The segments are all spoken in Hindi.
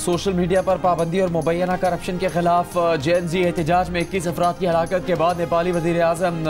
सोशल मीडिया पर पाबंदी और मुबैना करप्शन के खिलाफ जेएनजी एहतजाज में 21 अफराद की हलाकत के बाद नेपाली वज़ीर आज़म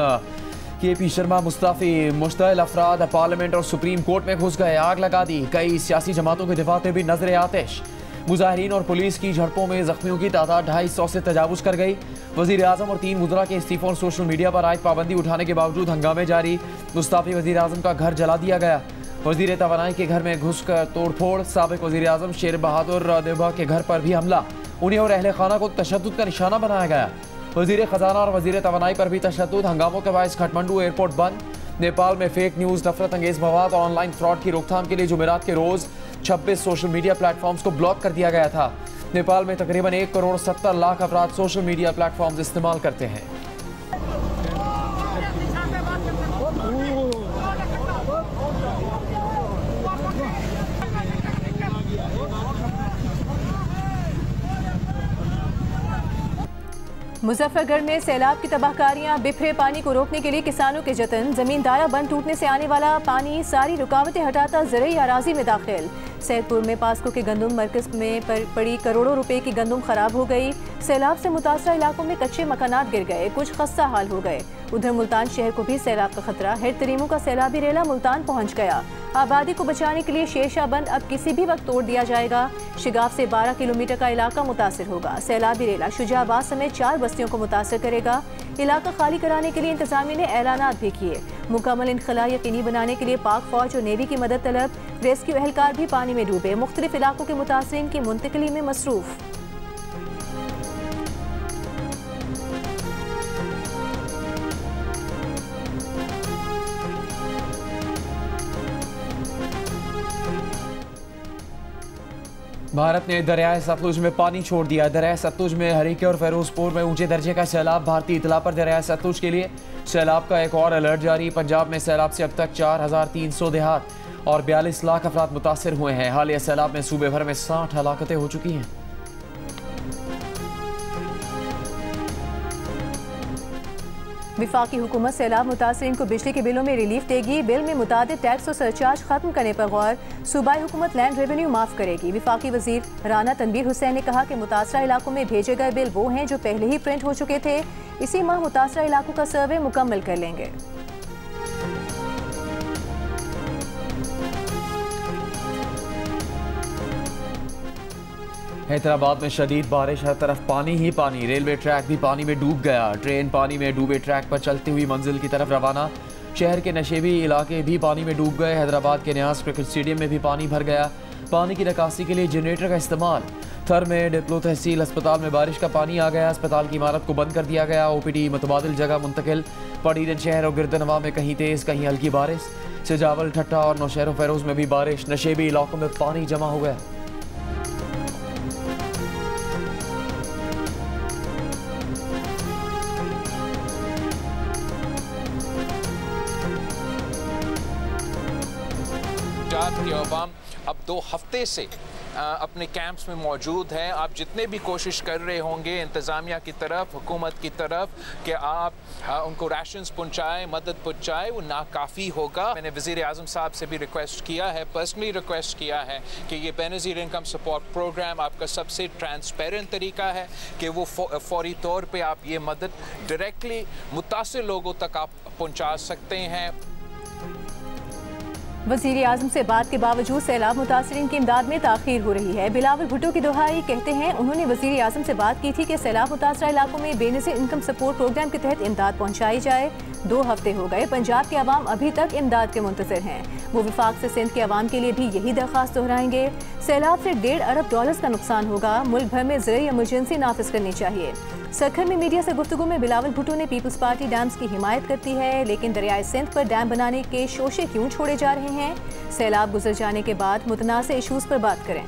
KP शर्मा मुस्तफ़ी मुश्तइल अफराद पार्लियामेंट और सुप्रीम कोर्ट में घुस गए, आग लगा दी। कई सियासी जमातों के दिफा पे भी नजर आतिश। मुजाहिरीन और पुलिस की झड़पों में जख्मियों की तादाद 250 से तजावुज कर गई। वज़ीर आज़म और 3 वज़रा के इस्तीफों और सोशल मीडिया पर आयद पाबंदी उठाने के बावजूद हंगामे जारी। मुस्तफ़ी वज़ीर आज़म का घर जला दिया गया। वज़ीर तवानाई के घर में घुसकर तोड़फोड़। साबिक वज़ीर आज़म शेर बहादुर देवबा के घर पर भी हमला। उन्हें और अहले खाना को तशद्दुद का निशाना बनाया गया। वज़ीर ख़जाना और वज़ीर तवानाई पर भी तशद्दुद। हंगामों के बायस काठमांडू एयरपोर्ट बंद। नेपाल में फेक न्यूज़, नफरत अंगेज मवाद और ऑनलाइन फ्रॉड की रोकथाम के लिए जुमेरात के रोज़ 26 सोशल मीडिया प्लेटफॉर्म्स को ब्लॉक कर दिया गया था। नेपाल में तकरीबन 1 करोड़ 70 लाख अफराद सोशल मीडिया प्लेटफॉर्म्स इस्तेमाल करते हैं। मुजफ्फरगढ़ में सैलाब की तबाहकारियां, बिखरे पानी को रोकने के लिए किसानों के जतन। जमींदारा बंद टूटने से आने वाला पानी सारी रुकावटें हटाता ज़रई अराजी में दाखिल। सैदपुर में पास्को के गंदम मरकज में पड़ी करोड़ों रुपए की गंदम खराब हो गई। सैलाब से मुतासरा इलाकों में कच्चे मकानात गिर गए, कुछ खस्ता हाल हो गए। उधर मुल्तान शहर को भी सैलाब का खतरा। हेड तरीमों का सैलाबी रेला मुल्तान पहुंच गया। आबादी को बचाने के लिए शेरशाह बंद अब किसी भी वक्त तोड़ दिया जाएगा। शिगाफ से 12 किलोमीटर का इलाका मुतासर होगा। सैलाबी रेला शुजाबाद समेत 4 बस्तियों को मुतासर करेगा। इलाका खाली कराने के लिए इंतजामिया ने ऐलानात भी किए। मुकम्मल इनखला यकीनी बनाने के लिए पाक फौज और नेवी की मदद तलब। रेस्क्यू एहलकार भी पानी में डूबे। मुख्तलिफ इलाकों के मुतासरीन की मुंतकिली में मसरूफ। भारत ने दरियाए सतलुज में पानी छोड़ दिया। दरियाए सतलुज में हरीके और फिरोजपुर में ऊंचे दर्जे का सैलाब। भारतीय इतला पर दरियाए सतलुज के लिए सैलाब का एक और अलर्ट जारी। पंजाब में सैलाब से अब तक 4300 देहात और 42 लाख अफराद मुतासर हुए हैं। हालिया सैलाब में सूबे भर में 60 हलाकतें हो चुकी हैं। विफाकी हुकूमत सैलाब मुतासरीन को बिजली के बिलों में रिलीफ देगी। बिल में मुतादिद टैक्स और सरचार्ज खत्म करने पर गौर। सूबाई हुकूमत लैंड रेवेन्यू माफ करेगी। विफाकी वजीर राना तनवीर हुसैन ने कहा कि मुतासरा इलाकों में भेजे गए बिल वो हैं जो पहले ही प्रिंट हो चुके थे। इसी माह मुतासरा इलाकों का सर्वे मुकम्मल कर लेंगे। हैदराबाद में शदीद बारिश, हर तरफ पानी ही पानी। रेलवे ट्रैक भी पानी में डूब गया। ट्रेन पानी में डूबे ट्रैक पर चलती हुई मंजिल की तरफ रवाना। शहर के नशेबी इलाके भी पानी में डूब गए। हैदराबाद के न्याज क्रिकेट स्टेडियम में भी पानी भर गया। पानी की निकासी के लिए जनरेटर का इस्तेमाल। थर में डिप्लो तहसील अस्पताल में बारिश का पानी आ गया। अस्पताल की इमारत को बंद कर दिया गया। OPD मुतबादिल जगह मुंतकिल। पड़ीरन शहर और गिरदनवा में कहीं तेज़ कहीं हल्की बारिश। सिजावल, ठट्टा और नौशहर फेरोज में भी बारिश। नशेबी इलाकों में पानी जमा हो गया। के अवाम अब 2 हफ्ते से अपने कैंप्स में मौजूद हैं। आप जितने भी कोशिश कर रहे होंगे इंतज़ामिया की तरफ, हुकूमत की तरफ कि आप उनको राशंस पहुँचाएँ, मदद पहुँचाएँ, वो नाकाफ़ी होगा। मैंने वज़ीर आज़म साहब से भी रिक्वेस्ट किया है, पर्सनली रिक्वेस्ट किया है कि ये बेनज़ीर इनकम सपोर्ट प्रोग्राम आपका सबसे ट्रांसपेरेंट तरीका है कि वो फौरी तौर पर आप ये मदद डायरेक्टली मुतासिर लोगों तक आप पहुँचा सकते हैं। वज़ीर आज़म से बात के बावजूद सैलाब मुतासरीन की इमदाद में ताख़ीर हो रही है। बिलावल भुट्टो की दुहाई कहते हैं उन्होंने वज़ीर आज़म से बात की थी कि सैलाब मुतासरा इलाकों में बेनज़ीर इनकम सपोर्ट प्रोग्राम के तहत इमदाद पहुँचाई जाए। 2 हफ्ते हो गए, पंजाब के अवाम अभी तक इमदाद के मुंतज़िर हैं। वो विफाक से सिंध के अवाम के लिए भी यही दरख्वास्त दोहराएंगे। सैलाब से $1.5 अरब का नुकसान होगा। मुल्क भर में ज़रूरी इमरजेंसी नाफिज करनी चाहिए। सरखर में मीडिया से गुफ्तगू में बिलावल भुट्टो ने पीपल्स पार्टी डैम्स की हिमायत करती है, लेकिन दरियाए सिंध पर डैम बनाने के शोशे क्यों छोड़े जा रहे हैं? सैलाब गुजर जाने के बाद मुतनाज़ इशूज़ पर बात करें।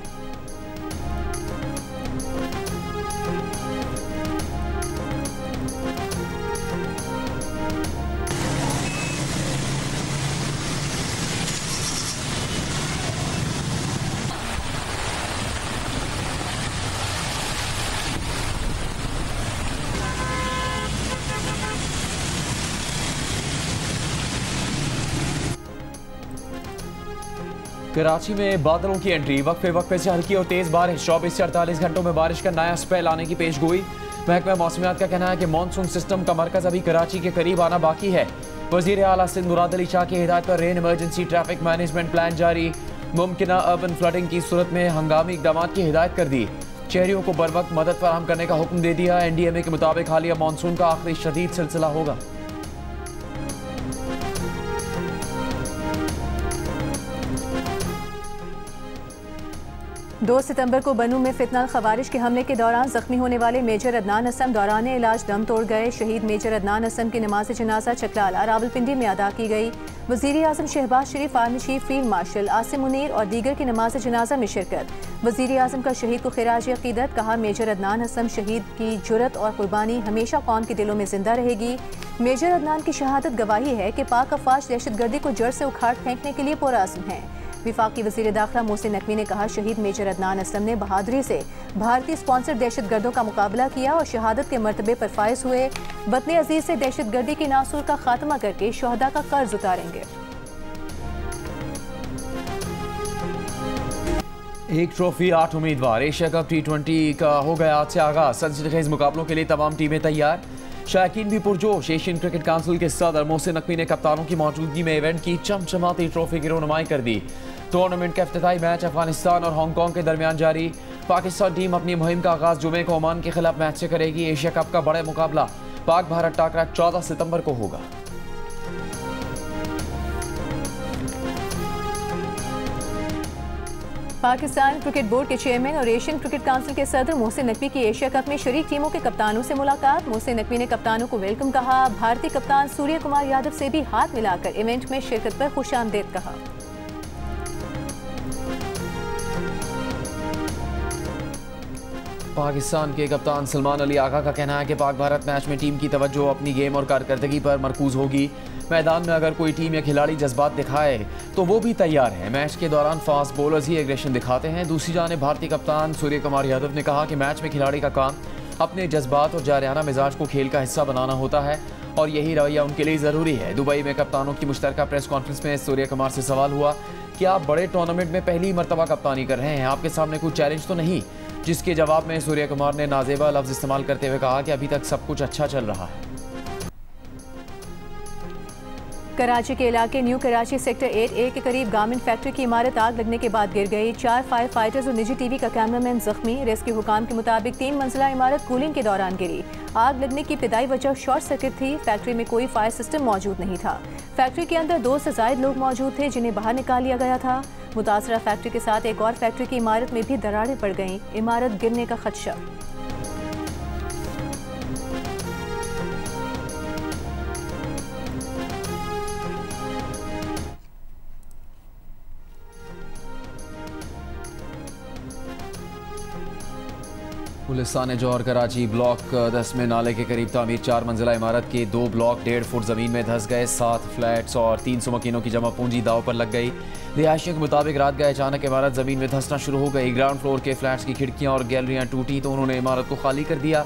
कराची में बादलों की एंट्री, वक्फे वक्फे से हल्की और तेज बारिश, 24 से 48 घंटों में बारिश का नया स्पेल आने की पेशगोई। महकमा मौसमियात का कहना है कि मानसून सिस्टम का मरकज अभी कराची के करीब आना बाकी है। वजीर आला सिंध मुराद अली शाह की हिदायत पर rain emergency traffic management plan जारी। मुमकिना अर्बन फ्लडिंग की सूरत में हंगामी इकदाम की हिदायत कर दी। शहरियों को बर वक्त मदद फराहम करने का हुक्म दे दिया। NDMA के मुताबिक हालिया मानसून का आखिरी शदीद सिलसिला होगा। 2 सितंबर को बनू में फितनल खवारिज के हमले के दौरान जख्मी होने वाले मेजर अदनान असम दौरान इलाज दम तोड़ गए। शहीद मेजर अदनान असम की नमाज जनाजा चकलाला रावलपिंडी में अदा की गई। वज़ीर आज़म Shahbaz Sharif, army chief field marshal Asim Munir और दीगर की नमाज जनाजा में शिरकत। वज़ीर आज़म का शहीद को खिराज अकीदत, कहा मेजर अदनान असम शहीद की जुरत और कुर्बानी हमेशा कौम के दिलों में जिंदा रहेगी। मेजर अदनान की शहादत गवाही है कि पाक अफवाज दहशतगर्दी को जड़ से उखाड़ फेंकने के लिए पुरअज़्म हैं। विफाकी वज़ीर दाखिला मोहसिन नकवी ने कहा शहीद मेजर अदनान असलम ने बहादुरी से भारतीय स्पॉन्सर दहशतगर्दों का मुकाबला किया और शहादत के मर्तबे पर फायज हुए। वतन अजीज से दहशतगर्दी की नासूर का खात्मा करके शहदा का कर्ज उतारेंगे। एक ट्रॉफी 8 उम्मीदवार, एशिया कप T20 का हो गया आज से आगाज। सनसनीखेज मुकाबलों के लिए तमाम टीमें तैयार, शायकीन भी पुरजोश। एशियन क्रिकेट काउंसिल के सदर मोहसिन नकवी ने कप्तानों की मौजूदगी में इवेंट की चमचमाती ट्रॉफी की रोनुमाई कर दी। टूर्नामेंट का इफ्तिताई मैच अफगानिस्तान और हांगकांग के दरमियान जारी। पाकिस्तान टीम अपनी मुहिम का आगाज जुमे को ओमान के खिलाफ मैच से करेगी। एशिया कप का बड़ा मुकाबला पाक भारत टाकरा 14 सितंबर को होगा। पाकिस्तान क्रिकेट बोर्ड के चेयरमैन और एशियन क्रिकेट काउंसिल के सदर मोहसिन नकवी की एशिया कप में शरीक टीमों के कप्तानों से मुलाकात। मोहसिन नकवी ने कप्तानों को वेलकम कहा। भारतीय कप्तान सूर्य कुमार यादव से भी हाथ मिलाकर इवेंट में शिरकत पर खुशामदीद कहा। पाकिस्तान के कप्तान सलमान अली आगा का कहना है कि पाक भारत मैच में टीम की तवज्जो अपनी गेम और कारकर्दगी पर मरकूज होगी। मैदान में अगर कोई टीम या खिलाड़ी जज्बात दिखाए तो वो भी तैयार है। मैच के दौरान फास्ट बॉलर्स ही एग्रेशन दिखाते हैं। दूसरी जानिब भारतीय कप्तान सूर्य कुमार यादव ने कहा कि मैच में खिलाड़ी का काम अपने जज्बात और जारियाना मिजाज को खेल का हिस्सा बनाना होता है और यही रवैया उनके लिए ज़रूरी है। दुबई में कप्तानों की मुश्तरका प्रेस कॉन्फ्रेंस में सूर्य कुमार से सवाल हुआ कि आप बड़े टूर्नामेंट में पहली मरतबा कप्तानी कर रहे हैं, आपके सामने कोई चैलेंज तो नहीं, जिसके जवाब में सूर्य कुमार ने नाजेबा लफ्ज़ इस्तेमाल करते हुए कहा कि अभी तक सब कुछ अच्छा चल रहा है। कराची के इलाके न्यू कराची सेक्टर 8A के करीब गारमेंट फैक्ट्री की इमारत आग लगने के बाद गिर गई। 4 फायर फाइटर्स और निजी टीवी का कैमरामैन जख्मी। रेस्क्यू हुकाम के मुताबिक 3 मंजिला इमारत कूलिंग के दौरान गिरी। आग लगने की इब्तिदाई वजह शॉर्ट सर्किट थी। फैक्ट्री में कोई फायर सिस्टम मौजूद नहीं था। फैक्ट्री के अंदर 2 से ज़ायद लोग मौजूद थे जिन्हें बाहर निकाल लिया गया था। मुतासरा फैक्ट्री के साथ एक और फैक्ट्री की इमारत में भी दरारें पड़ गईं। इमारत गिरने का खदशा। पुलिसाने जौहर कराची ब्लॉक 10 में नाले के करीब तामीर 4 मंजिला इमारत के 2 ब्लॉक 1.5 फुट ज़मीन में धंस गए। 7 फ्लैट्स और 300 मकीनों की जमा पूंजी दाव पर लग गई। रिहायशियों के मुताबिक रात गए अचानक इमारत ज़मीन में धंसना शुरू हो गई। ग्राउंड फ्लोर के फ्लैट्स की खिड़कियां और गैलरियां टूटी तो उन्होंने इमारत को खाली कर दिया।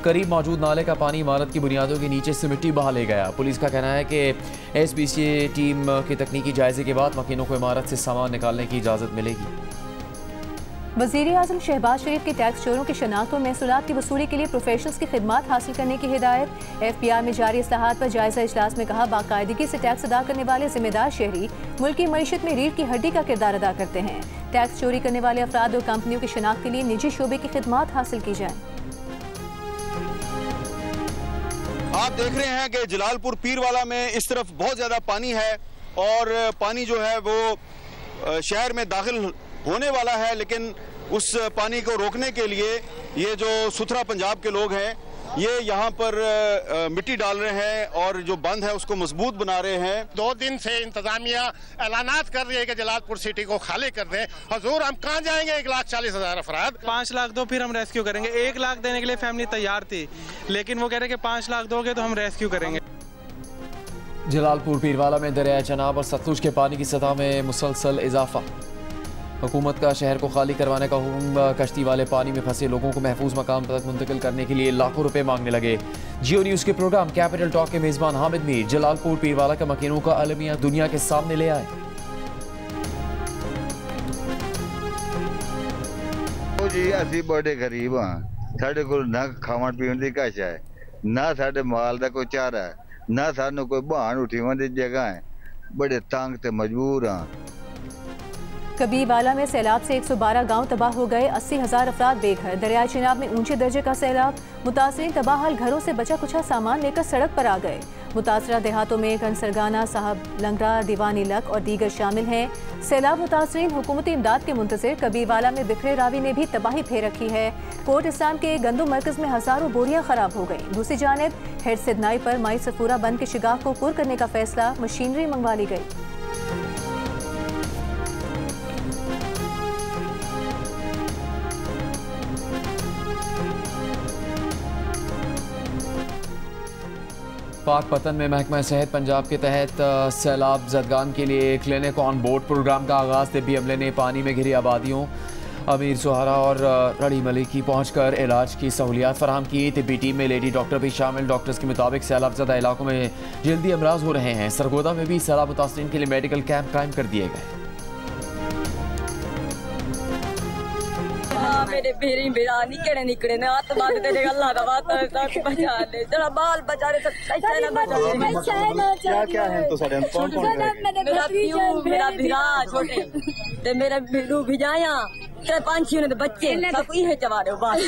करीब मौजूद नाले का पानी इमारत की बुनियादों के नीचे से मिट्टी बहा ले गया। पुलिस का कहना है कि SPCA टीम के तकनीकी जायजे के बाद मकीनों को इमारत से सामान निकालने की इजाज़त मिलेगी। वज़ीर आज़म शहबाज शरीफ की टैक्स चोरों की शनाख्त और महसूलात की वसूली के लिए प्रोफेशनल्स की खिदमात हासिल करने की हिदायत। FPR में जारी इस्लाहात पर जायजा इजलास में कहा बाकायदगी से टैक्स अदा करने वाले जिम्मेदार शहरी मुल्क की मईशत में रीढ़ की हड्डी का किरदार अदा करते हैं। टैक्स चोरी करने वाले अफराद और कंपनियों की शनाख्त के लिए निजी शोबे की खिदमात हासिल की जाए। आप देख रहे हैं कि जलालपुर पीरवाला में इस तरफ बहुत ज़्यादा पानी है और पानी जो है वो शहर में दाखिल होने वाला है, लेकिन उस पानी को रोकने के लिए ये जो सुथरा पंजाब के लोग हैं ये यहाँ पर मिट्टी डाल रहे हैं और जो बंद है उसको मजबूत बना रहे हैं। 2 दिन से इंतजामिया ऐलानात कर रही है कि जलालपुर सिटी को खाली कर दें। हुजूर हम कहाँ जाएंगे? 1,40,000 अफराद। 5 लाख दो फिर हम रेस्क्यू करेंगे। 1 लाख देने के लिए फैमिली तैयार थी, लेकिन वो कह रहे कि 5 लाख दोगे तो हम रेस्क्यू करेंगे। जलालपुर पीरवाला में दरिया चनाब और सतलुज के पानी की सतह में मुसलसल इजाफा। हुकूमत का शहर को खाली करवाने का हुक्म। कश्ती वाले पानी में फंसे लोगों को महफूज मकाम तक मुंतकिल करने के लिए लाखों रुपए मांगने लगे। जियो न्यूज़ के प्रोग्राम कैपिटल टॉक के मेज़बान हामिद मीर जलालपुर पीरवाला के मकीनों का अलमिया दुनिया के सामने ले आए। जी असी बड़े गरीब हाँ, साढ़े को ना खावन पीवन की कश है, ना साढ़े माल का कोई चारा है, ना सानू कोई बहान उठीवन की जगह है, बड़े तंग ते मजबूर हाँ। कबीरवाला में सैलाब से 112 गांव तबाह हो गए, 80,000 अफराद बेघर। दरिया चिनाब में ऊंचे दर्जे का सैलाब, मुतासरीन तबाहल घरों से बचा कुछा सामान लेकर सड़क पर आ गए। मुतासरा देहातों में कंसरगाना, साहब लंगरा, दीवानी लक और दीगर शामिल हैं। सैलाब मुतासरीन हुकूमती इमदाद के मुंतज़िर। कबीरवाला में बिखरे रावी ने भी तबाही फेर रखी है। कोट इस्लाम के गंदुम मरकज में हजारों बोरियां खराब हो गई। दूसरी जानिब हेड सिदनाई पर माई सफूरा बंद के शिगाह को पुर करने का फैसला, मशीनरी मंगवा ली गई। पाकपतन में महकमा सेहत पंजाब के तहत सैलाब जदगान के लिए क्लिनिक ऑन बोर्ड प्रोग्राम का आगाज़। तिब्बी अमले ने पानी में घिरी आबादियों अमीर सुहारा और रड़ी मलिक की पहुंचकर इलाज की सहूलियात फराहम की। तिब्बी टीम में लेडी डॉक्टर भी शामिल। डॉक्टर्स के मुताबिक सैलाब ज़दा इलाकों में जल्दी अमराज हो रहे हैं। सरगोदा में भी सैलाब मुतासरीन के लिए मेडिकल कैंप कायम कर दिए गए। मेरे बेरी बेरा निकले निकले ना हाथ बांध तेरे अल्लाह का वास्ता सब बचा ले, तेरा बाल बचा ले, सब पैसा ना बचा ले। क्या क्या है तो सारे कौन कौन है? मेरा प्यू, मेरा भिरा छोटे ते मेरे बिल्लू भिजाया, तेरे पंछी ने बच्चे सब ये चबा रहे हो बाल।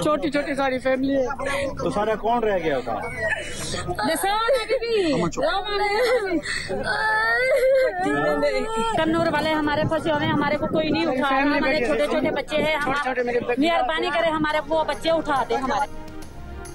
छोटी छोटी सारी फैमिली है तो सारा कौन रह गया था? कन्नूर वाले हमारे फंसे हुए, हमारे को कोई नहीं उठा रहा। हमारे छोटे छोटे बच्चे हैं, मेहरबानी करे हमारे वो बच्चे उठा दे हमारे।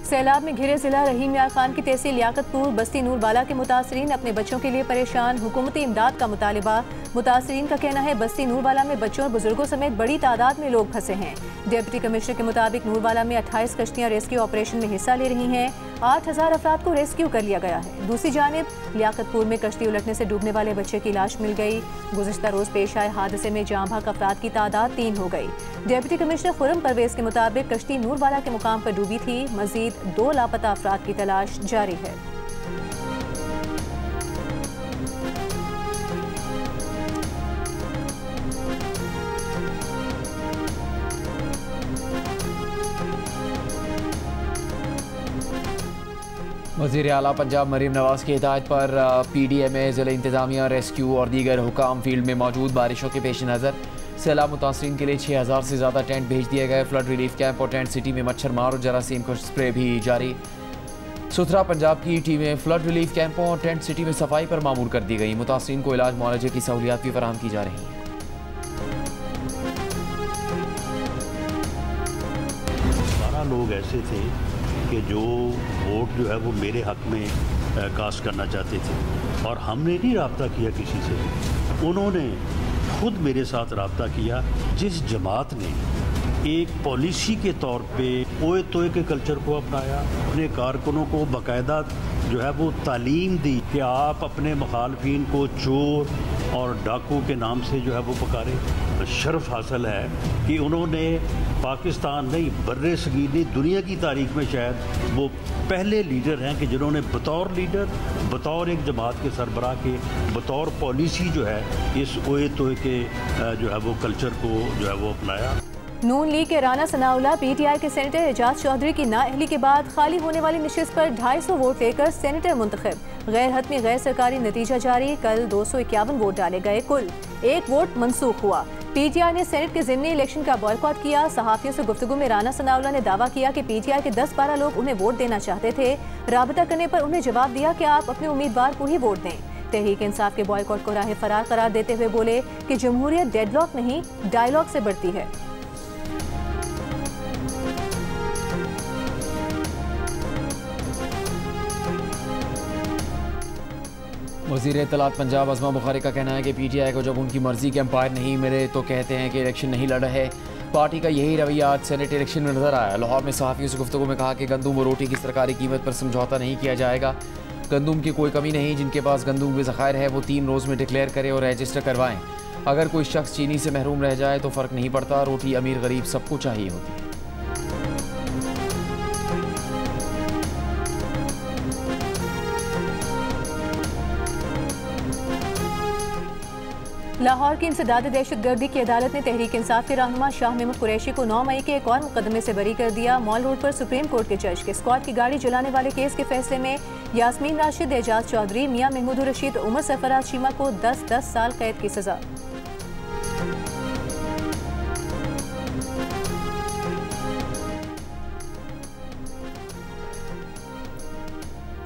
सैलाब में घिरे जिला रहीम यार खान की तहसील लियाकतपुर बस्ती नूरबाला के मुतासरीन अपने बच्चों के लिए परेशान। हुकूमती इमदाद का मुतालिबा। मुतासरीन का कहना है बस्ती नूरबाला में बच्चों और बुजुर्गों समेत बड़ी तादाद में लोग फंसे हैं। डिप्टी कमिश्नर के मुताबिक नूरबाला में 28 कश्तियां रेस्क्यू ऑपरेशन में हिस्सा ले रही हैं। 8,000 अफराद को रेस्क्यू कर लिया गया है। दूसरी जानिब लियाकतपुर में कश्ती उलटने से डूबने वाले बच्चे की लाश मिल गई। गुज़िश्ता रोज पेश आए हादसे में जाँ भाग अफराद की तादाद 3 हो गई। डिप्टी कमिश्नर खुरम परवेज के मुताबिक कश्ती नूरबाला के मुकाम पर डूबी थी। मजीद 2 लापता अफराद की तलाश जारी है। वज़ीर आला पंजाब मरीम नवाज की हिदायत पर PDMA ज़िला इंतज़ामिया रेस्क्यू और दीगर हुकाम फील्ड में मौजूद। बारिशों के पेश नज़र सैलाब मुतासरीन के लिए 6,000 से ज़्यादा टेंट भेज दिए गए। फ्लड रिलीफ कैंप और टेंट सिटी में मच्छर मार और जरासीम को स्प्रे भी जारी। सुथरा पंजाब की टीमें फ्लड रिलीफ कैंपों और टेंट सिटी में सफाई पर मामूर कर दी गई। मुतासरीन को इलाज मुआलजे की सहूलियात भी फराहम की जा रही हैं। 12 लोग ऐसे थे कि जो वोट जो है वो मेरे हक में कास्ट करना चाहते थे और हमने नहीं रब्ता किया किसी से, उन्होंने खुद मेरे साथ रब्ता किया। जिस जमात ने एक पॉलिसी के तौर पे ओए तोए के कल्चर को अपनाया, अपने कारकुनों को बाकायदा जो है वो तालीम दी कि आप अपने मुखालफिन को चोर और डाकू के नाम से जो है वो पुकारे। शर्फ हासिल है कि उन्होंने पाकिस्तान नहीं बर्रे सगीर नहीं दुनिया की तारीख में शायद वो पहले लीडर हैं कि जिन्होंने बतौर लीडर, बतौर एक जमात के सरबराह के, बतौर पॉलिसी जो है इस ओए तोए के जो है वो कल्चर को जो है वो अपनाया। नून लीग के राना सनाउल्लाह PTI के सेनेटर एजाज चौधरी की नाअहली के बाद खाली होने वाली नशिस्त पर 250 वोट लेकर सेनेटर मुंतखब। गैर हतमी गैर सरकारी नतीजा जारी। कल 251 वोट डाले गए, कुल 1 वोट मनसूख हुआ। PTI ने सेनेट के ज़िमनी इलेक्शन का बॉयकॉट किया। सहाफ़ियों से गुफ्तगू में राना सनाउल्लाह ने दावा किया कि PTI के 10-12 लोग उन्हें वोट देना चाहते थे। राबता करने पर उन्हें जवाब दिया कि आप अपने उम्मीदवार को ही वोट दें। तहरीक इंसाफ के बॉयकॉट को राह फरार करार देते हुए बोले कि जमहूरियत डेडलॉक नहीं डायलॉग से बढ़ती है। वज़ीर इत्तलात पंजाब अज़मा बुखारी का कहना है कि PTI को जब उनकी मर्जी के एम्पायर नहीं मिले तो कहते हैं कि इलेक्शन नहीं लड़ रहे। पार्टी का यही रवैया आज सेनेट इलेक्शन में नजर आया। लाहौर में सहाफ़ियों से गुफ्तगू में कहा कि गंदुम और रोटी की सरकारी कीमत पर समझौता नहीं किया जाएगा। गंदुम की कोई कमी नहीं, जिनके पास गंदुम के ज़खायर है वो 3 रोज़ में डिक्लेयर करें और रजिस्टर करवाएं। अगर कोई शख्स चीनी से महरूम रह जाए तो फ़र्क नहीं पड़ता। रोटी अमीर गरीब सबको चाहिए होती है। लाहौर की इंसदाद दहशतगर्दी की अदालत ने तहरीक इंसाफ के रहनुमा शाह महमूद कुरैशी को 9 मई के एक और मुकदमे से बरी कर दिया। मॉल रोड पर सुप्रीम कोर्ट के जज के स्क्वाड की गाड़ी जलाने वाले केस के फैसले में यास्मीन राशिद, एजाज चौधरी, मियां महमूद रशीद, उमर सरफराज चीमा को 10-10 साल कैद की सजा।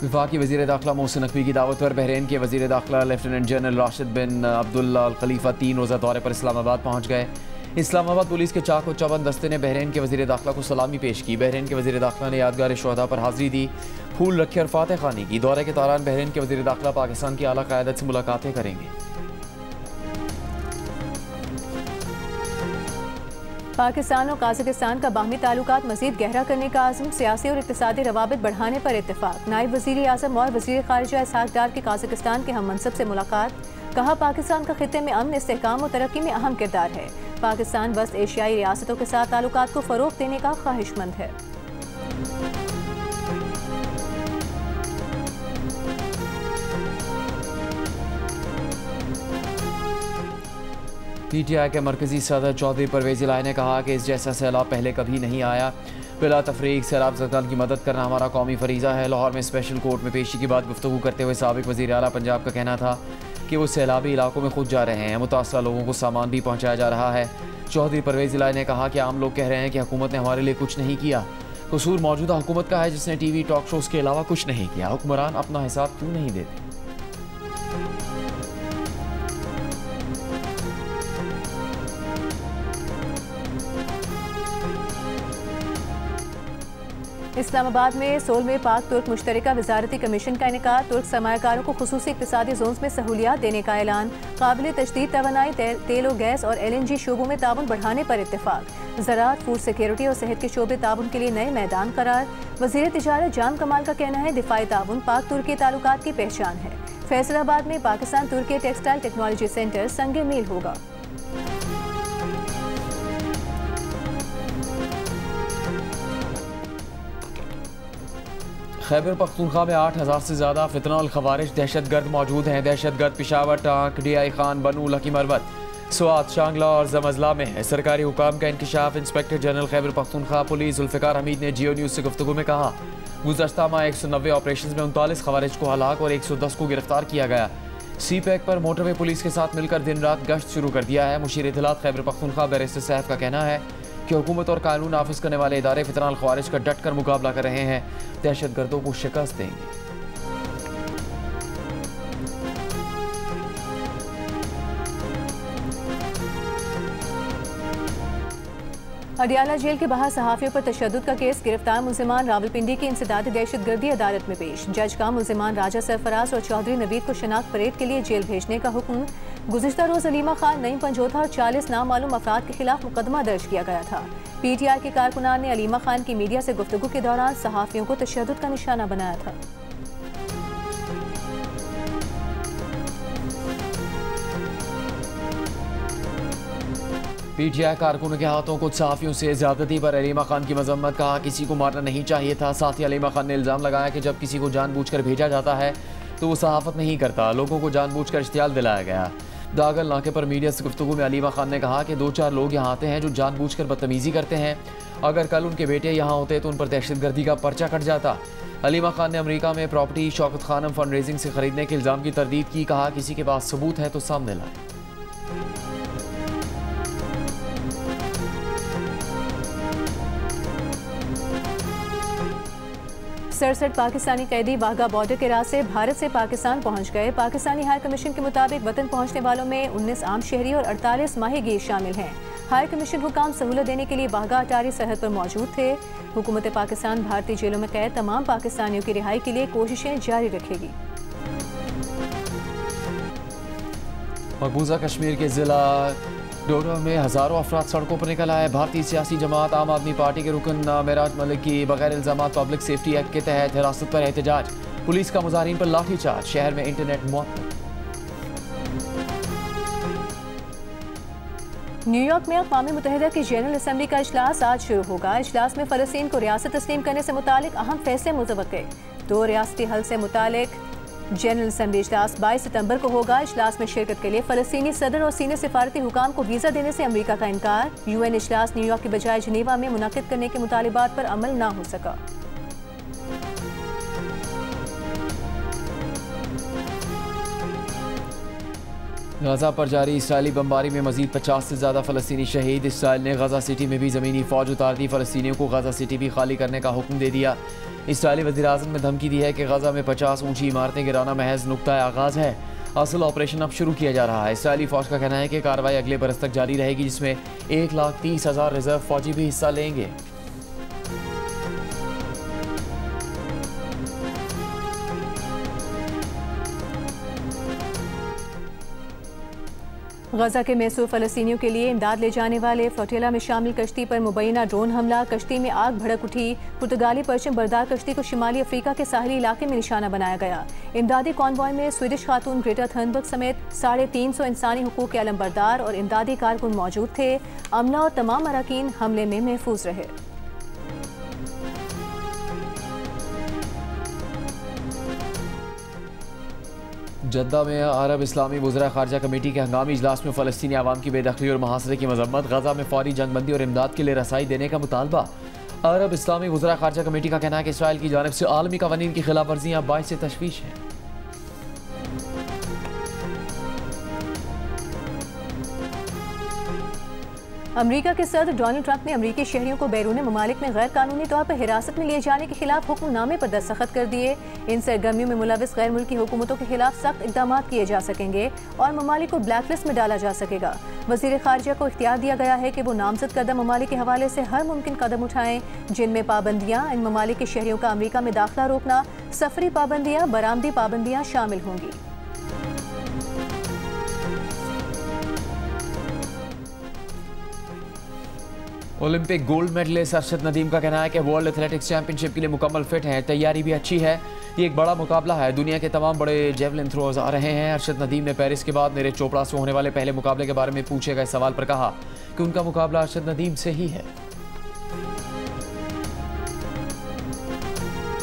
वफाकी वज़ीर दाखिला मोहसिन नकवी की दावत पर बहरीन के वज़ीर दाखिला लेफ्टिनेंट जनरल राशिद बिन अब्दुल्ला अल खलीफा 3 रोज़ा दौरे पर इस्लामाबाद पहुँच गए। इस्लामाबाद पुलिस के चाक व चौबंद दस्ते ने बहरीन के वज़ीर दाखिला को सलामी पेश की। बहरीन के वज़ीर दाखिला ने यादगार शोहदा पर हाज़िरी दी, फूल रखे और फातह खानी की। दौरे के दौरान बहरीन के वज़ीर दाखिला पाकिस्तान की आला क़यादत से मुलाकातें करेंगे। पाकिस्तान और काज़ाकिस्तान का बाहमी ताल्लुकात मज़ीद गहरा करने का आज़म, सियासी और इक़्तिसादी रवाबित बढ़ाने पर इत्तेफाक। नायब वज़ीर आज़म और वज़ीर ख़ारिजा इसहाक़ डार की काज़ाकिस्तान के हम मनसब से मुलाकात। कहा, पाकिस्तान का ख़ित्ते में अमन, इस्तेहकाम और तरक्की में अहम किरदार है। पाकिस्तान वस्त एशियाई रियासतों के साथ ताल्लुकात को फ़रोग़ देने का ख्वाहिशमंद है। PTI के मरकजी सदर चौधरी परवेज़ इलाही ने कहा कि इस जैसा सैलाब पहले कभी नहीं आया। बिला तफरीक सैलाब ज़दगान की मदद करना हमारा कौमी फरीज़ा है। लाहौर में स्पेशल कोर्ट में पेशी के बाद गुफ्तगू करते हुए साबिक़ वज़ीर आला पंजाब का कहना था कि वो सैलाबी इलाकों में खुद जा रहे हैं, मुतासरा लोगों को सामान भी पहुँचाया जा रहा है। चौधरी परवेज़ इलाही ने कहा कि आम लोग कह रहे हैं कि हुकूमत ने हमारे लिए कुछ नहीं किया। कसूर मौजूदा हुकूमत का है जिसने TV टॉक शोज़ के अलावा कुछ नहीं किया। हुक्मरान अपना हिसाब क्यों नहीं देते? इस्लामाबाद में 16वें पाक तुर्क मुश्तरका वजारती कमीशन का इनेकाद। तुर्क सरमायाकारों को खुसूसी इक़्तिसादी जोन्स में सहूलियात देने का ऐलान। काबिल तजदीद तवानाई, तेल और गैस और LNG शोबों में ताउन बढ़ाने पर इत्तेफाक। ज़राअत, फूड सिक्योरिटी और सेहत के शोबे ताउन के लिए नए मैदान करार। वज़ीर तिजारत जाम कमाल का कहना है, दिफाई ताउन पाक तुर्की ताल्लुकात की पहचान है। फैसलाबाद में पाकिस्तान तुर्की टेक्सटाइल टेक्नोलॉजी सेंटर संगे मील होगा। खैबर पख्तूनख्वा में 8000 से ज़्यादा फितना और खवारिज दहशतगर्द मौजूद हैं। दहशतगर्द पिशावर, टांक, DI खान, बनू, लकी मरवत, स्वात, शांगला और जमजला में है। सरकारी हुकाम का इंकशाफ। Inspector general Khyber Pakhtunkhwa police Zulfiqar Hamid ने जियो न्यूज़ से गुफ्तगू में कहा, गुज़श्ता माह 190 ऑपरेशन में 39 खवारिज को हलाक और 110 को गिरफ्तार किया गया। CPEC पर मोटरवे पुलिस के साथ मिलकर दिन रात गश्त शुरू कर दिया है। मुशीर इत्तलात खैबर पख्तूनख्वा बैरिस्टर सैफ का कहना है कि हुकूमत और कानून नाफिज करने वाले इदारे फितना और ख्वारिज का डट कर मुकाबला कर रहे हैं, दहशतगर्दों को शिकस्त देंगे। अडियाला जेल के बाहर सहाफ़ियों पर तशद्दुद का केस। गिरफ्तार मुल्ज़िमान रावलपिंडी की इंसदादी दहशतगर्दी अदालत में पेश। जज का मुल्ज़िमान राजा सरफराज और चौधरी नवीद को शनाख्त परेड के लिए जेल भेजने का हुक्म। गुज़िश्ता रोज़ अलीमा खान, नईम पंजोथा और 40 नामालूम अफराद के खिलाफ मुकदमा दर्ज किया गया था। PTI के कारकुनान ने अलीमा खान की मीडिया से गुफ्तगू के दौरान सहाफ़ियों को तशद्दुद का निशाना बनाया था। PTI कारकुनों के हाथों कुछ सहाफ़ियों से ज़्यादती पर अलीमा खान की मजम्मत। कहा, किसी को मारना नहीं चाहिए था। साथ ही अलीमा खान ने इल्ज़ाम लगाया कि जब किसी को जानबूझकर भेजा जाता है तो वो सहाफ़त नहीं करता, लोगों को जानबूझकर इश्तियाल दिलाया गया। दागल नाके पर मीडिया से गुफ्तगू में अलीमा खान ने कहा कि 2-4 लोग यहाँ आते हैं जो जानबूझकर बदतमीज़ी करते हैं। अगर कल उनके बेटे यहाँ होते तो उन पर दहशतगर्दी का पर्चा कट जाता। अलीमा खान ने अमेरिका में property Shaukat Khanum fund raising से खरीदने के इल्ज़ाम की तरदीद की। कहा, किसी के पास सबूत है तो सामने लाए। सड़सठ पाकिस्तानी कैदी वाघा बॉर्डर के रास्ते भारत से पाकिस्तान पहुंच गए। पाकिस्तानी हाई कमीशन के मुताबिक वतन पहुंचने वालों में 19 आम शहरी और 48 माहीगीर शामिल हैं। हाई कमीशन हुकाम सहूलत देने के लिए वाघा अटारी सरहद पर मौजूद थे। हुकूमत पाकिस्तान भारतीय जेलों में कैद तमाम पाकिस्तानियों की रिहाई के लिए कोशिशें जारी रखेगी। मकबूजा कश्मीर के जिला डोडा में हज़ारों अफराद सड़कों पर निकल आए। भारतीय सियासी जमात आम आदमी पार्टी के रुकन मेराज मलिक की बगैर इल्ज़ामात पब्लिक सेफ्टी एक्ट के तहत हिरासत पर एहतजाज। पुलिस का मुजाहिरीन पर लाठीचार्ज। शहर में इंटरनेट मुअत्तल। न्यूयॉर्क में अक़वाम मुत्तहिदा की जनरल असम्बली का इजलास आज शुरू होगा। इजलास में फ़लस्तीन को रियासत तस्लीम करने से मुतालिक अहम फैसले मुतवक्के। 2 रियासती हल से मुतालिक जनरल असेंबली इजलास 22 सितंबर को होगा। इजलास में शिरकत के लिए फलस्तीनी सदर और सीनियर सिफारती हुकाम को वीजा देने से अमेरिका का इनकार। यूएन इजलास न्यूयॉर्क के बजाय जिनेवा में मुनाकिद करने के मुतालिबात पर अमल न हो सका। गजा पर जारी इसराइली बमबारी में मजीद 50 से ज़्यादा फ़लस्तीनी शहीद। इसराइल ने गजा सिटी में भी ज़मीनी फ़ौज उतार दी। फ़लस्तीनियों को गजा सिटी भी खाली करने का हुक्म दे दिया। इसराइली वज़ीर-ए-आज़म ने धमकी दी है कि गजा में 50 ऊंची इमारतें गिराना महज नुक्ता आगाज़ है, असल ऑपरेशन अब शुरू किया जा रहा है। इसराइली फ़ौज का कहना है कि कार्रवाई अगले बरस तक जारी रहेगी, जिसमें 1,30,000 रिजर्व फ़ौजी भी हिस्सा लेंगे। गजा के मैसूर फ़लस्तीनियों के लिए इमदाद ले जाने वाले फ्लोटिला में शामिल कश्ती पर मुबैना ड्रोन हमला। कश्ती में आग भड़क उठी। पुर्तगाली परचम बरदार कश्ती को शिमाली अफ्रीका के साहली इलाके में निशाना बनाया गया। इमदादी कॉन्वॉय में स्वीडिश खातून ग्रेटा थर्नबर्ग समेत 350 इंसानी हुकूक के अलमबरदार और इमदादी कारकुन मौजूद थे। अमला और तमाम अरकान हमले में महफूज रहे। जद्दा में अरब इस्लामी वज़रा ख़ारजा कमेटी के हंगामी इजलास में फ़लस्तीनी आवाम की बेदखली और मुहासरे की मजम्मत। गजा में फौरी जंगबंदी और इमदाद के लिए रसाई देने का मुतालबा। अरब इस्लामी वज़रा ख़ारजा कमेटी का कहना है कि इसराइल की जानिब से आलमी क़वानीन की खिलाफ वर्जियाँ बाइस तशवीश हैं। अमेरिका के सदर डोनाल्ड ट्रंप ने अमेरिकी शहरियों को बैरून ममालिक में गैर कानूनी तौर पर हिरासत में लिए जाने के खिलाफ हुक्मनामे पर दस्तखत कर दिए। इन सरगर्मियों में मुलविस गैर मुल्की हुकूमतों के खिलाफ सख्त इक़दाम किए जा सकेंगे और ममालिक को ब्लैक लिस्ट में डाला जा सकेगा। वज़ीर ख़ारजा को इख्तियार दिया गया है कि वो नामजद करदा ममालिक के हवाले से हर मुमकिन कदम उठाएं, जिनमें पाबंदियाँ, इन ममालिक के शहरियों का अमेरिका में दाखिला रोकना, सफरी पाबंदियाँ, बरामदी पाबंदियाँ शामिल होंगी। Olympic gold medalist Arshad Nadeem का कहना है कि वर्ल्ड एथलेटिक्स चैंपियनशिप के लिए मुकम्मल फिट है, तैयारी भी अच्छी है। ये एक बड़ा मुकाबला है, दुनिया के तमाम बड़े जेवलिन थ्रोज आ रहे हैं। अरशद नदीम ने पेरिस के बाद नीरज चोपड़ा से होने वाले पहले मुकाबले के बारे में पूछे गए सवाल पर कहा कि उनका मुकाबला अरशद नदीम से ही है।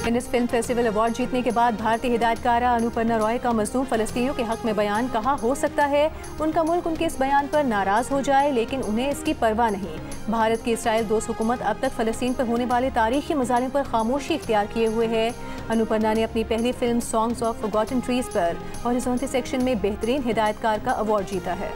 वेनिस फिल्म फेस्टिवल अवार्ड जीतने के बाद भारतीय हिदायतकारा अनुपर्णा रॉय का मजलूम फलस्तीनियों के हक में बयान। कहा हो सकता है उनका मुल्क उनके इस बयान पर नाराज हो जाए, लेकिन उन्हें इसकी परवाह नहीं। भारत की इसराइल दोस्त हुकूमत अब तक फलस्तीन पर होने वाले तारीखी मजालिम पर खामोशी इख्तियार किए हुए है। अनुपर्णा ने अपनी पहली film songs of forgotten trees पर हॉरिज़ॉन्टल सेक्शन में बेहतरीन हिदायतकार का अवार्ड जीता है।